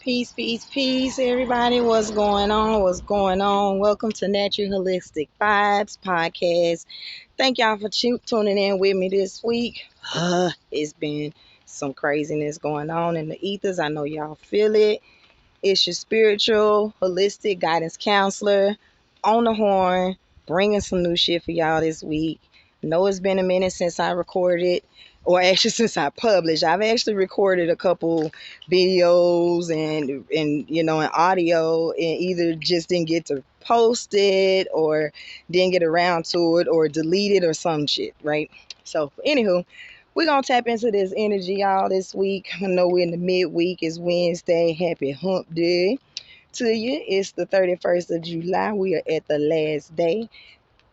Peace, peace, peace, everybody. What's going on? What's going on? Welcome to Natural Holistic Vibes Podcast. Thank y'all for tuning in with me this week. It's been some craziness going on in the ethers. I know y'all feel it. It's your spiritual, holistic guidance counselor on the horn, bringing some new shit for y'all this week. I know it's been a minute since I recorded, or actually since I published. I've actually recorded a couple videos and audio, and either just didn't get to post it or didn't get around to it or delete it or some shit, right? So, anywho, we're going to tap into this energy, y'all, this week. I know we're in the midweek. It's Wednesday. Happy hump day to you. It's the 31st of July. We are at the last day.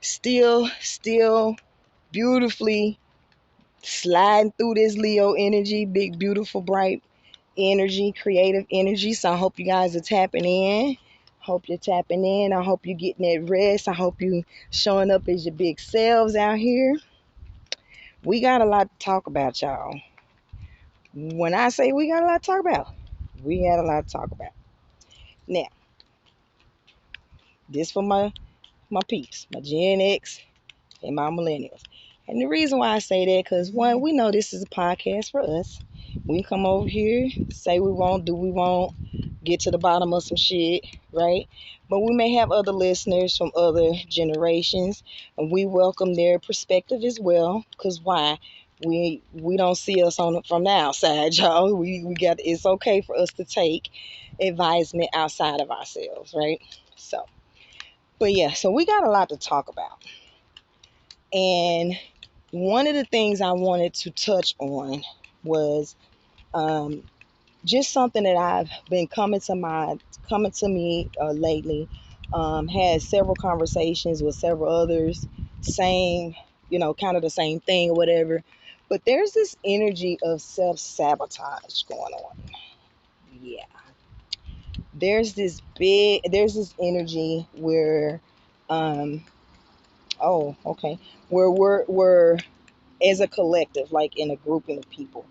Still beautifully sliding through this Leo energy. Big, beautiful, bright energy, creative energy. So I hope you guys are tapping in. Hope you're tapping in. I hope you're getting that rest. I hope you showing up as your big selves out here. We got a lot to talk about, y'all. When I say we got a lot to talk about, we had a lot to talk about. Now, this for my peeps, my Gen X and my millennials. And the reason why I say that, because one, we know this is a podcast for us. We can come over here, say we won't, do we won't, get to the bottom of some shit, right? But we may have other listeners from other generations, and we welcome their perspective as well. Because why? We don't see us from the outside, y'all. We got, it's okay for us to take advisement outside of ourselves, right? So, but yeah, so we got a lot to talk about. And one of the things I wanted to touch on was um, just something that I've been coming to me lately. Had several conversations with several others, same, kind of the same thing or whatever. But there's this energy of self-sabotage going on. Yeah. There's this energy where, um, oh, okay, where we're as a collective, like in a grouping of people,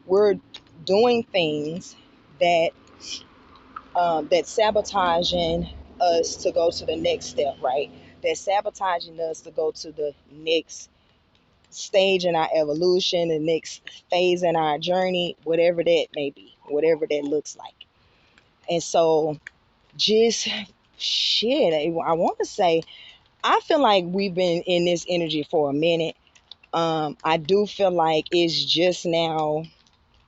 we're doing things that that sabotaging us to go to the next step, right? That's sabotaging us to go to the next stage in our evolution, the next phase in our journey, whatever that may be, whatever that looks like. And so, just shit, I want to say, I feel like we've been in this energy for a minute. I do feel like it's just now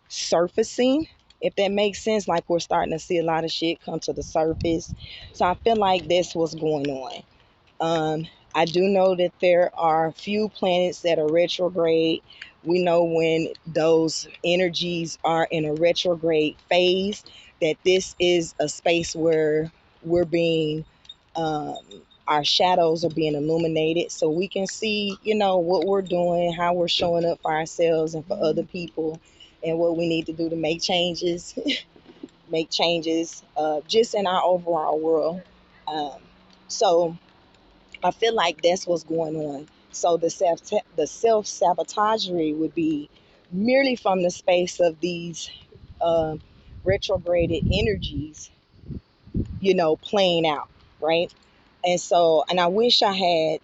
surfacing, if that makes sense. Like we're starting to see a lot of shit come to the surface. So I feel like that's what's going on. I do know that there are a few planets that are retrograde. We know when those energies are in a retrograde phase that this is a space where we're being um, our shadows are being illuminated so we can see, what we're doing, how we're showing up for ourselves and for other people, and what we need to do to make changes, just in our overall world. Um, so I feel like that's what's going on. So the self sabotagery would be merely from the space of these uh, retrograded energies, playing out, right? And so, and I wish I had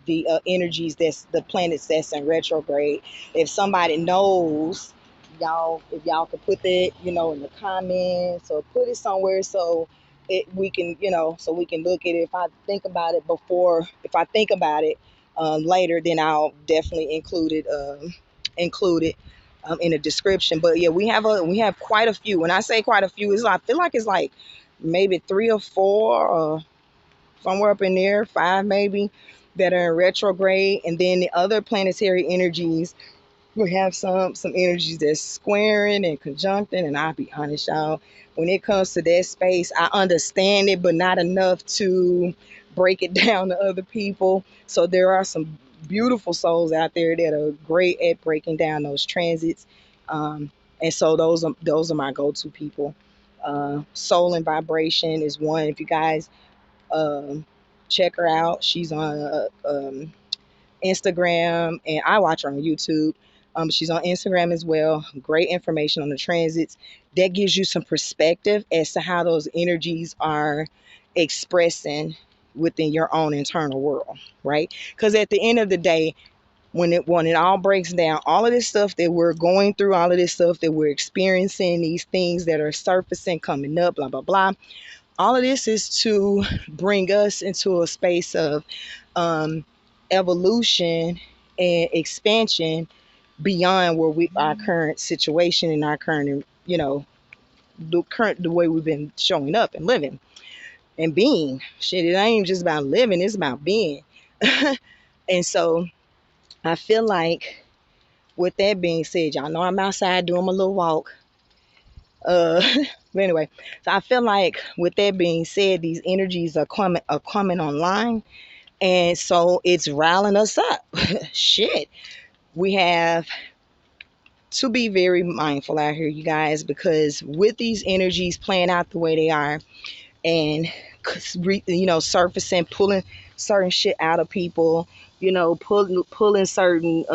the energies that's the planets that's in retrograde. If somebody knows, y'all, if y'all could put that, in the comments or put it somewhere so we can, so we can look at it. If I think about it if I think about it later, then I'll definitely include it in the description. But yeah, we have quite a few. When I say quite a few, I feel like it's like maybe three or four, somewhere up in there, five maybe, that are in retrograde. And then the other planetary energies, we have some energies that's squaring and conjuncting. And I'll be honest, y'all, when it comes to that space, I understand it, but not enough to break it down to other people. So there are some beautiful souls out there that are great at breaking down those transits. And so those are my go-to people. Soul and Vibration is one. If you guys um, check her out. She's on Instagram, and I watch her on YouTube. She's on Instagram as well. Great information on the transits. That gives you some perspective as to how those energies are expressing within your own internal world, right? Because at the end of the day, when it all breaks down, all of this stuff that we're going through, all of this stuff that we're experiencing, these things that are surfacing, coming up, blah blah blah, all of this is to bring us into a space of um, evolution and expansion beyond where we our current situation and our current, the way we've been showing up and living and being. Shit, it ain't just about living, it's about being. And so I feel like, with that being said, y'all know I'm outside doing my little walk. Uh, but anyway, so I feel like, with that being said, these energies are coming online, and so it's riling us up. Shit, we have to be very mindful out here, you guys, because with these energies playing out the way they are, and surfacing, pulling certain shit out of people, pulling certain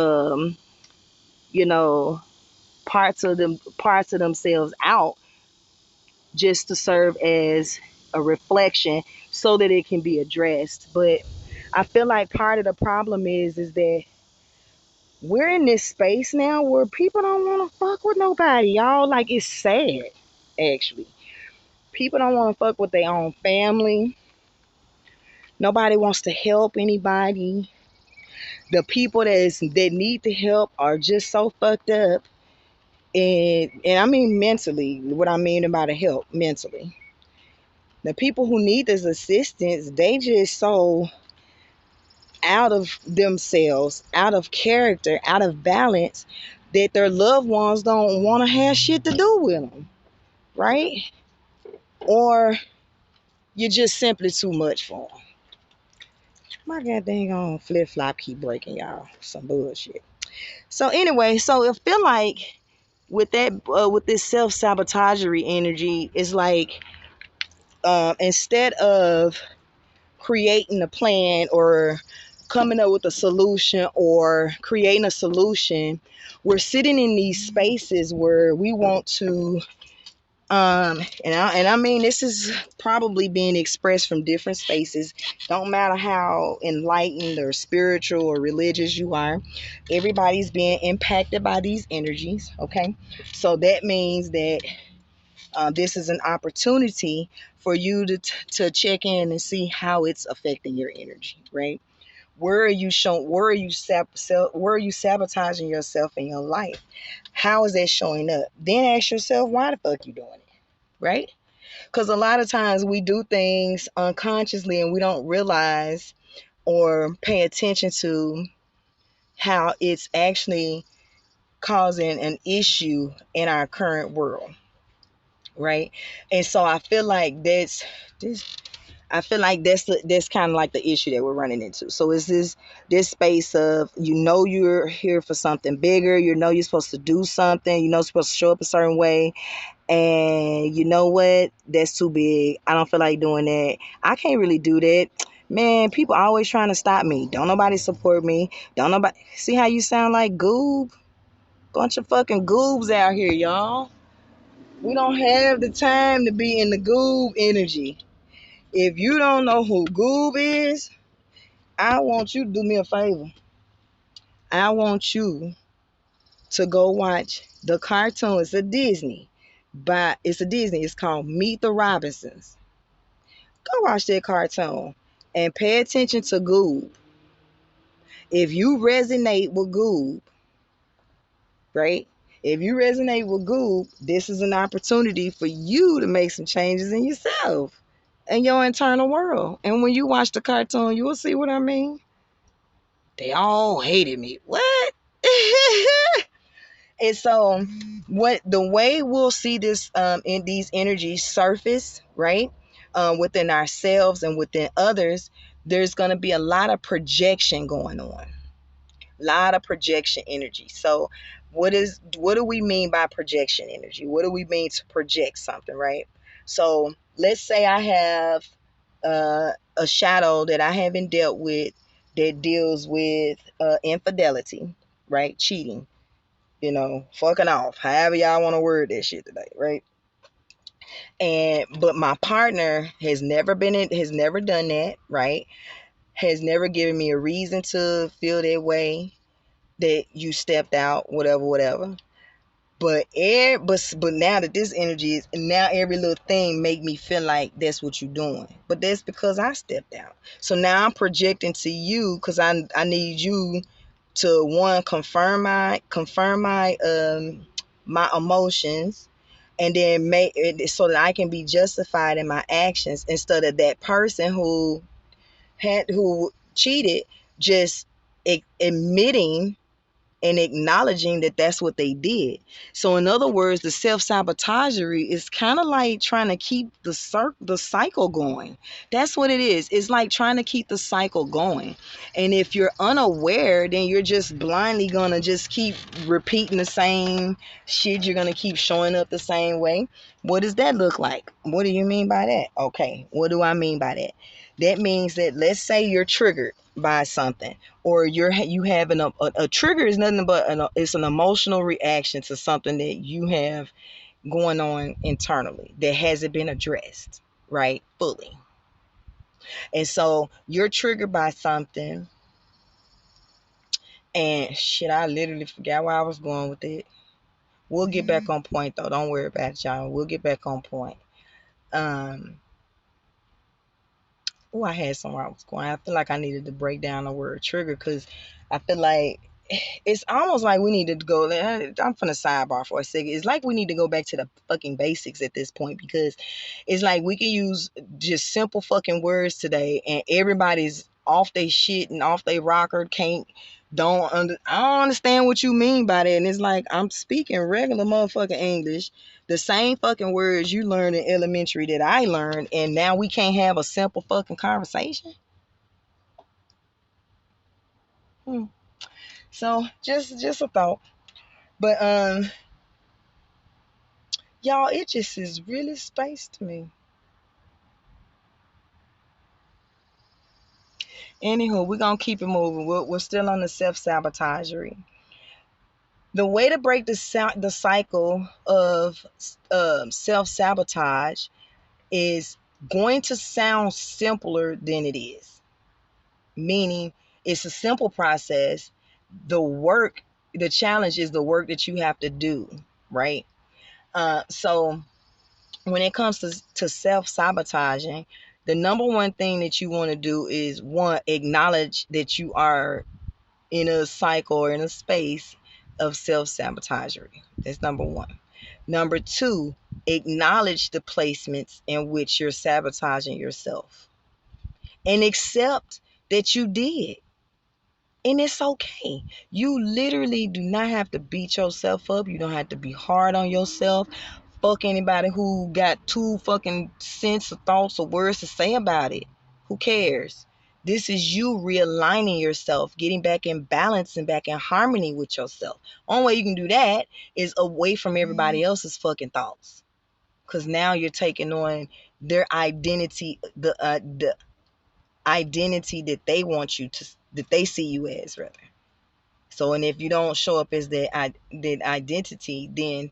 you know parts of themselves out, just to serve as a reflection so that it can be addressed. But I feel like part of the problem is that we're in this space now where people don't want to fuck with nobody, y'all. Like, it's sad, actually. People don't want to fuck with their own family. Nobody wants to help anybody. The people that need the help are just so fucked up. And I mean mentally, what I mean about the help, mentally. The people who need this assistance, they just so out of themselves, out of character, out of balance, that their loved ones don't want to have shit to do with them, right? Or you're just simply too much for them. My goddamn on flip flop keep breaking, y'all. Some bullshit. So anyway, so I feel like, with this self sabotagery energy, it's like, instead of creating a plan or coming up with a solution or creating a solution, we're sitting in these spaces where we want to, and I mean, this is probably being expressed from different spaces. Don't matter how enlightened or spiritual or religious you are, everybody's being impacted by these energies. Okay, so that means that this is an opportunity for you to check in and see how it's affecting your energy, right? Where are you showing? Where are you sabotaging yourself in your life? How is that showing up? Then ask yourself, why the fuck you doing it, right? Because a lot of times we do things unconsciously and we don't realize or pay attention to how it's actually causing an issue in our current world, right? And so I feel like this that's kind of like the issue that we're running into. So it's this space of, you're here for something bigger, you're supposed to do something, you're supposed to show up a certain way, and you know what, that's too big, I don't feel like doing that, I can't really do that. Man, people always trying to stop me, don't nobody support me, don't nobody see how you sound like goob. Bunch of fucking goobs out here, y'all. We don't have the time to be in the goob energy. If you don't know who Goob is, I want you to do me a favor. I want you to go watch the cartoon. It's a Disney. It's called Meet the Robinsons. Go watch that cartoon and pay attention to Goob. If you resonate with Goob, right? If you resonate with Goob, this is an opportunity for you to make some changes in yourself and your internal world. And when you watch the cartoon, you will see what I mean. They all hated me. What? And so, what the way we'll see this, in these energies surface, right? Within ourselves and within others, there's going to be a lot of projection going on. A lot of projection energy. So, what do we mean by projection energy? What do we mean to project something, right? So, let's say I have a shadow that I haven't dealt with, that deals with infidelity, right? Cheating. fucking off. However y'all want to word that shit today, right? But my partner has never done that, right? Has never given me a reason to feel that way, that you stepped out, whatever, whatever. But now that this energy is, now every little thing make me feel like that's what you're doing. But that's because I stepped out. So now I'm projecting to you, because I need you to, one, confirm my emotions, and then make it so that I can be justified in my actions, instead of that person who cheated just admitting and acknowledging that that's what they did. So in other words, the self-sabotagery is kind of like trying to keep the cycle going. That's what it is. It's like trying to keep the cycle going. And if you're unaware, then you're just blindly going to just keep repeating the same shit. You're going to keep showing up the same way. What does that look like? What do you mean by that? Okay, what do I mean by that? That means that, let's say you're triggered by something, or you have a trigger is nothing but it's an emotional reaction to something that you have going on internally that hasn't been addressed, right, fully. And so you're triggered by something, and shit, I literally forgot where I was going with it. We'll get back on point though. Don't worry about it, y'all. We'll get back on point. um Oh, I had somewhere I was going. I feel like I needed to break down the word trigger, because I feel like it's almost like we need to go. I'm finna sidebar for a second. It's like we need to go back to the fucking basics at this point, because it's like we can use just simple fucking words today, and everybody's off they shit and off they rocker. I don't understand what you mean by that. And it's like, I'm speaking regular motherfucking English, the same fucking words you learned in elementary that I learned, and now we can't have a simple fucking conversation. Hmm. So just a thought. But y'all, it just is really space to me. Anywho, we're gonna keep it moving. We're still on the self-sabotagery. The way to break the cycle of self-sabotage is going to sound simpler than it is. Meaning, it's a simple process. The challenge is the work that you have to do, right? So when it comes to self-sabotaging, the number one thing that you want to do is, one, acknowledge that you are in a cycle or in a space of self-sabotagery. That's number one. Number two, acknowledge the placements in which you're sabotaging yourself, and accept that you did. And it's okay. You literally do not have to beat yourself up. You don't have to be hard on yourself. Fuck anybody who got two fucking cents or thoughts or words to say about it. Who cares? This is you realigning yourself, getting back in balance and back in harmony with yourself. Only way you can do that is away from everybody else's fucking thoughts. Because now you're taking on their identity, the identity that they want you to, that they see you as, rather. So, and if you don't show up as that identity, then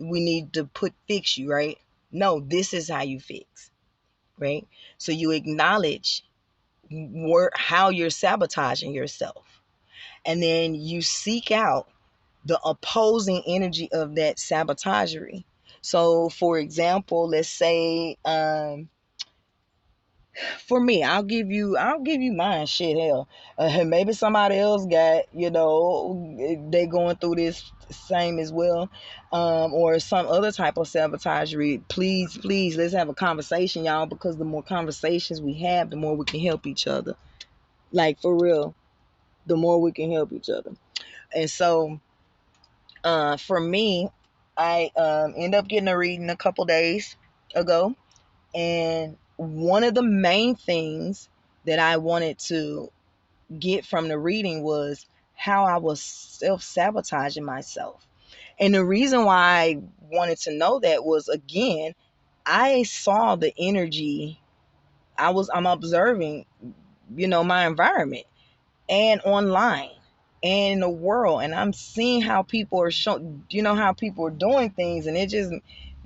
we need to fix you, right? No, this is how you fix, right? So you acknowledge how you're sabotaging yourself, and then you seek out the opposing energy of that sabotagery. So, for example, let's say, for me, I'll give you mine. Shit, hell, maybe somebody else got, they going through this same as well, or some other type of sabotagery. Please, let's have a conversation, y'all, because the more conversations we have, the more we can help each other. Like, for real, the more we can help each other. And so, for me, I end up getting a reading a couple days ago. And one of the main things that I wanted to get from the reading was how I was self-sabotaging myself. And the reason why I wanted to know that was, again, I saw the energy. I'm observing, my environment and online. and in the world, and I'm seeing how people are showing, how people are doing things, and it just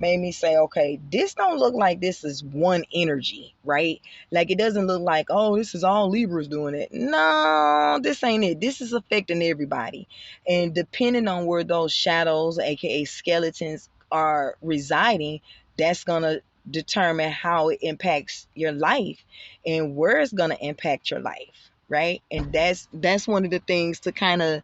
made me say, okay, this don't look like this is one energy, right? Like, it doesn't look like, oh, this is all Libras doing it. No, this ain't it. This is affecting everybody, and depending on where those shadows, aka skeletons, are residing, that's gonna determine how it impacts your life and where it's gonna impact your life, right? And that's one of the things to kind of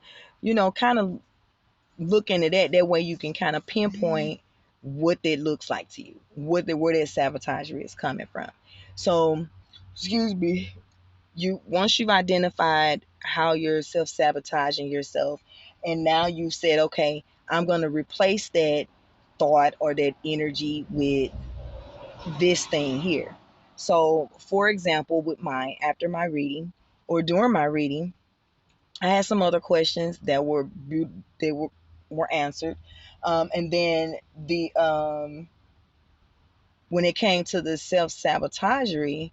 look into that way you can kind of pinpoint what that looks like to you, where that sabotage is coming from. So, excuse me, you once you've identified how you're self-sabotaging yourself, and now you said, okay, I'm going to replace that thought or that energy with this thing here. So, for example, with mine, after my reading or during my reading, I had some other questions that were answered, and then the when it came to the self sabotagery,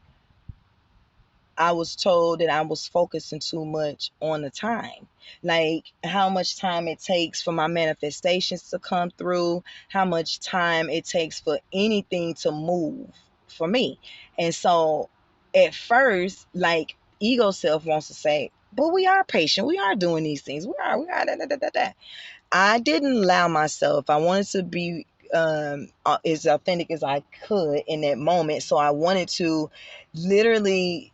I was told that I was focusing too much on the time, like how much time it takes for my manifestations to come through, how much time it takes for anything to move for me. And so at first, like, ego self wants to say, but we are patient, we are doing these things, we are da, da, da, da, da. I didn't allow myself. I wanted to be as authentic as I could in that moment. So I wanted to literally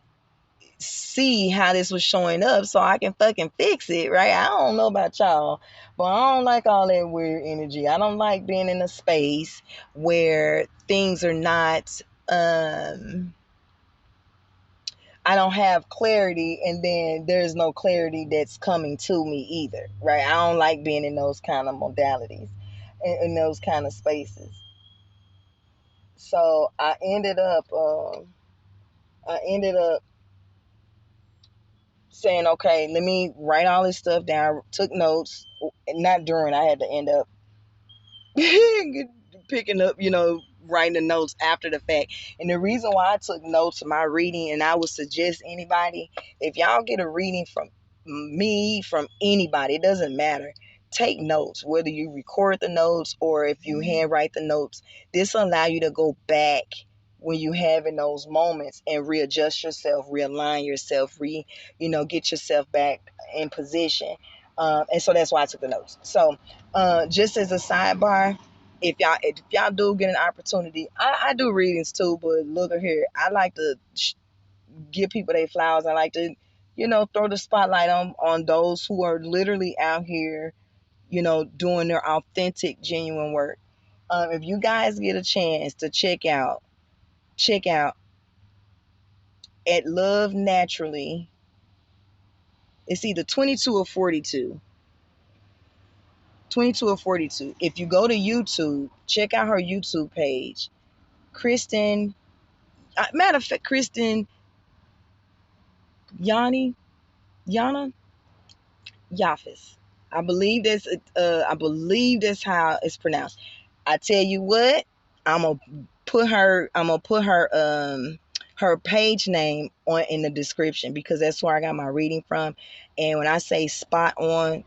see how this was showing up so I can fucking fix it, right? I don't know about y'all, but I don't like all that weird energy. I don't like being in a space where things are not I don't have clarity, and then there's no clarity that's coming to me either, right? I don't like being in those kind of modalities, in those kind of spaces. So I ended up saying, okay, let me write all this stuff down. Took notes, not during. I had to end up picking up, writing the notes after the fact. And the reason why I took notes of my reading, and I would suggest anybody, if y'all get a reading from me, from anybody, it doesn't matter. Take notes, whether you record the notes or if you handwrite the notes. This will allow you to go back when you have in those moments and readjust yourself, realign yourself, get yourself back in position. And so that's why I took the notes. So just as a sidebar, if y'all do get an opportunity, I do readings too, but look here, I like to give people their flowers. I like to, throw the spotlight on those who are literally out here, doing their authentic, genuine work. If you guys get a chance to check out at Love Naturally. It's either 22 or 42. 22 or 42. If you go to YouTube, check out her YouTube page. Kristen, matter of fact, Kristen Yana Yafis. I believe that's how it's pronounced. I tell you what, I'm gonna put her page name on in the description, because that's where I got my reading from. And when I say spot on,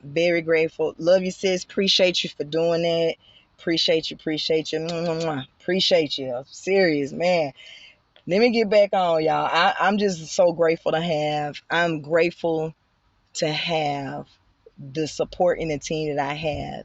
very grateful. Love you, sis. Appreciate you for doing that. Appreciate you. Appreciate you. Mwah, mwah, mwah. Appreciate you. I'm serious, man. Let me get back on, y'all. I'm just so grateful to have. I'm grateful to have the support in the team that I have,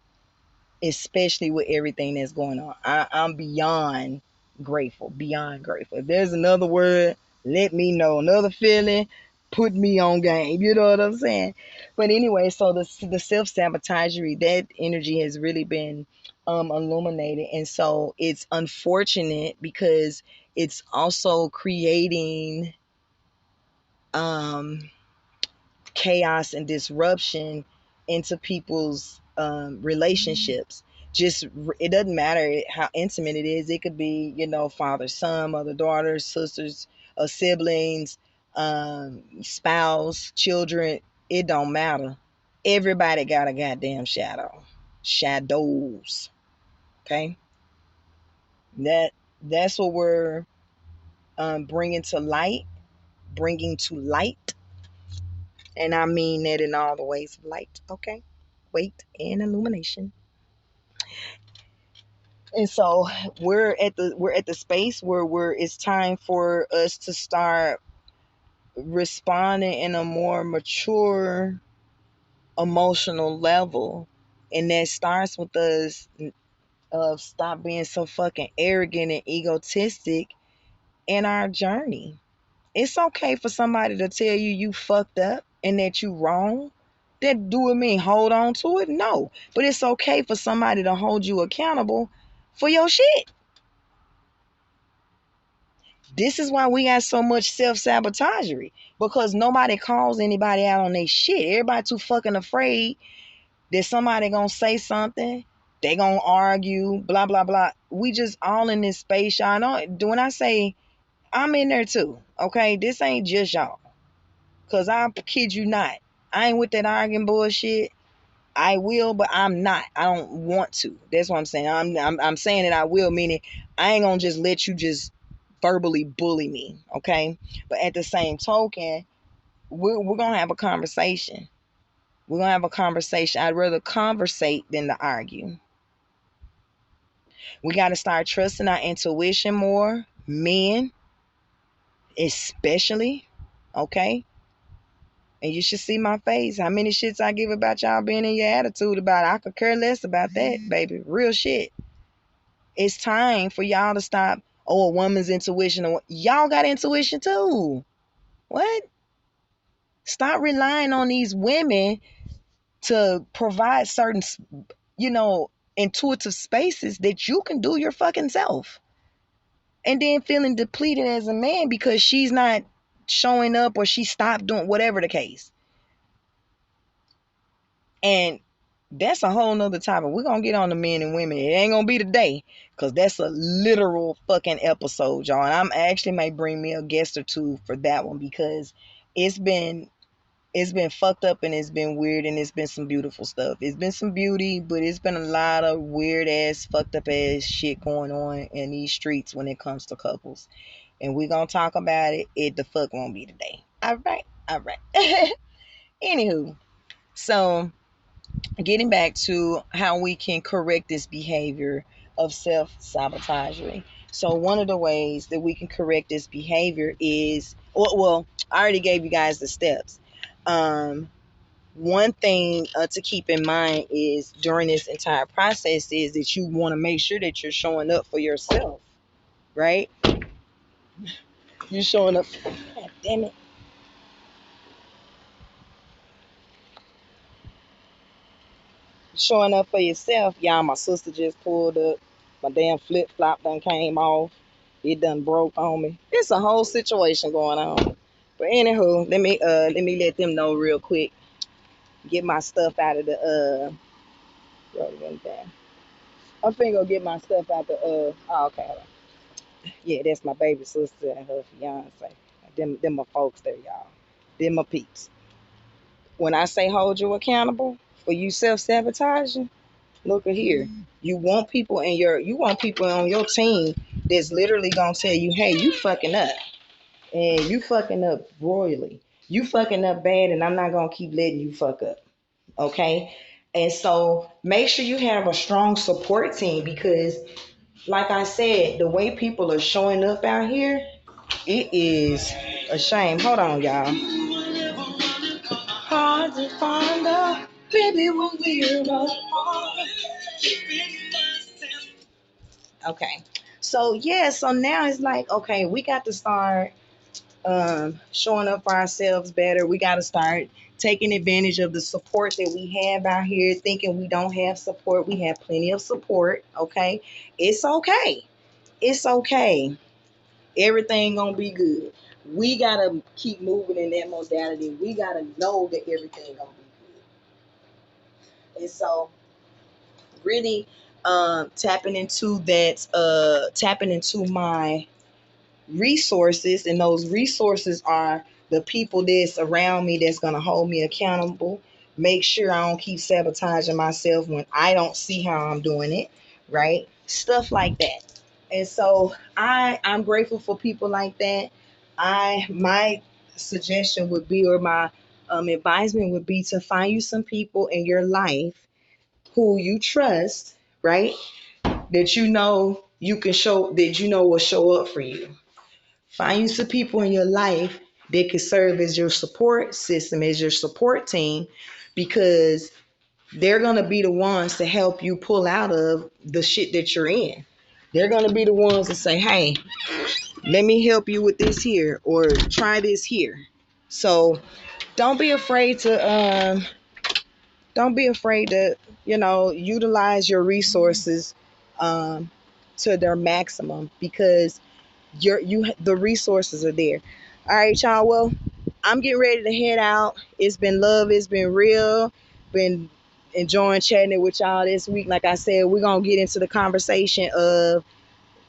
especially with everything that's going on. I'm beyond grateful, beyond grateful. If there's another word, let me know. Another feeling, put me on game. You know what I'm saying? But anyway, so the self sabotagery, that energy has really been illuminated, and so it's unfortunate because it's also creating um chaos and disruption into people's relationships. Just, it doesn't matter how intimate it is. It could be, father son, mother daughter, sisters, siblings, spouse, children. It don't matter. Everybody got a goddamn shadows. Okay, that's what we're bringing to light, And I mean that in all the ways of light, okay? Weight and illumination. And so we're at the space where it's time for us to start responding in a more mature emotional level. And that starts with us of stop being so fucking arrogant and egotistic in our journey. It's okay for somebody to tell you you fucked up and that you wrong. That do it mean hold on to it? No. But it's okay for somebody to hold you accountable for your shit. This is why we got so much self-sabotagery. Because nobody calls anybody out on their shit. Everybody too fucking afraid that somebody gonna say something. They gonna argue, blah, blah, blah. We just all in this space, y'all. Know, when I say I'm in there too, okay? This ain't just y'all. Cause I kid you not. I ain't with that arguing bullshit. I will, but I'm not. I don't want to. That's what I'm saying. I'm saying that I will, meaning I ain't gonna just let you just verbally bully me, okay? But at the same token, we're gonna have a conversation. We're gonna have a conversation. I'd rather conversate than to argue. We gotta start trusting our intuition more, men especially, okay? And you should see my face. How many shits I give about y'all being in your attitude about it. I could care less about that, baby. Real shit. It's time for y'all to stop. Oh, a woman's intuition. Y'all got intuition too. What? Stop relying on these women to provide certain, intuitive spaces that you can do your fucking self. And then feeling depleted as a man because she's not showing up or she stopped doing whatever the case. And that's a whole nother topic. We're gonna get on the men and women. It ain't gonna be today, because that's a literal fucking episode, y'all. And I'm actually may bring me a guest or two for that one, because it's been fucked up and it's been weird and it's been some beautiful stuff. It's been some beauty, but it's been a lot of weird ass, fucked up ass shit going on in these streets when it comes to couples. And we're gonna talk about it. It the fuck won't be today. All right. Anywho, so getting back to how we can correct this behavior of self-sabotagery. So one of the ways that we can correct this behavior is, well, I already gave you guys the steps. One thing to keep in mind is during this entire process is that you want to make sure that you're showing up for yourself, right? You're showing up. God damn it. Showing up for yourself. Y'all, my sister just pulled up. My damn flip flop done came off. It done broke on me. It's a whole situation going on. But anywho, let me let them know real quick. Get my stuff out of the I'm finna go get my stuff out the oh, okay. Hold on. Yeah, that's my baby sister and her fiance. Them my folks there, y'all. Them my peeps. When I say hold you accountable for you self-sabotaging, look at here. You want people on your team that's literally gonna tell you, hey, you fucking up. And you fucking up royally. You fucking up bad, and I'm not gonna keep letting you fuck up. Okay? And so make sure you have a strong support team, because like I said, the way people are showing up out here, it is a shame. Hold on, y'all. Hard to find out, baby, when we're apart. Okay. So yeah, so now it's like, okay, we got to start showing up for ourselves better. We got to start taking advantage of the support that we have out here. Thinking we don't have support, we have plenty of support. Okay, it's okay. It's okay. Everything gonna be good. We gotta keep moving in that modality. We gotta know that everything gonna be good. And so, really, tapping into that, tapping into my resources, and those resources are the people that's around me that's going to hold me accountable, make sure I don't keep sabotaging myself when I don't see how I'm doing it, right? Stuff like that. And so I'm grateful for people like that. I my suggestion would be, or my advisement would be to find you some people in your life who you trust, right? That you know you can show, that you know will show up for you. Find you some people in your life that can serve as your support system, as your support team, because they're going to be the ones to help you pull out of the shit that you're in. They're going to be the ones to say, hey, let me help you with this here, or try this here. So don't be afraid to don't be afraid to, utilize your resources um, to their maximum, because the resources are there. All right, y'all. Well, I'm getting ready to head out. It's been love. It's been real. Been enjoying chatting it with y'all this week. Like I said, we're gonna get into the conversation of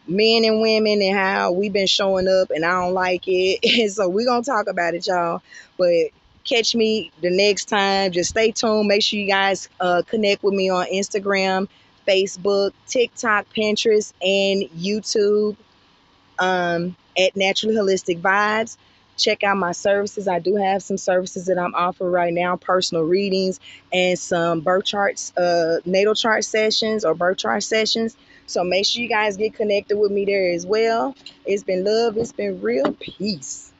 men and women and how we've been showing up and I don't like it. And so we're gonna talk about it, y'all. But catch me the next time. Just stay tuned. Make sure you guys connect with me on Instagram, Facebook, TikTok, Pinterest, and YouTube, at Naturally Holistic Vibes. Check out my services. I do have some services that I'm offering right now: personal readings and some birth charts, natal chart sessions or birth chart sessions. So make sure you guys get connected with me there as well. It's been love. It's been real. Peace.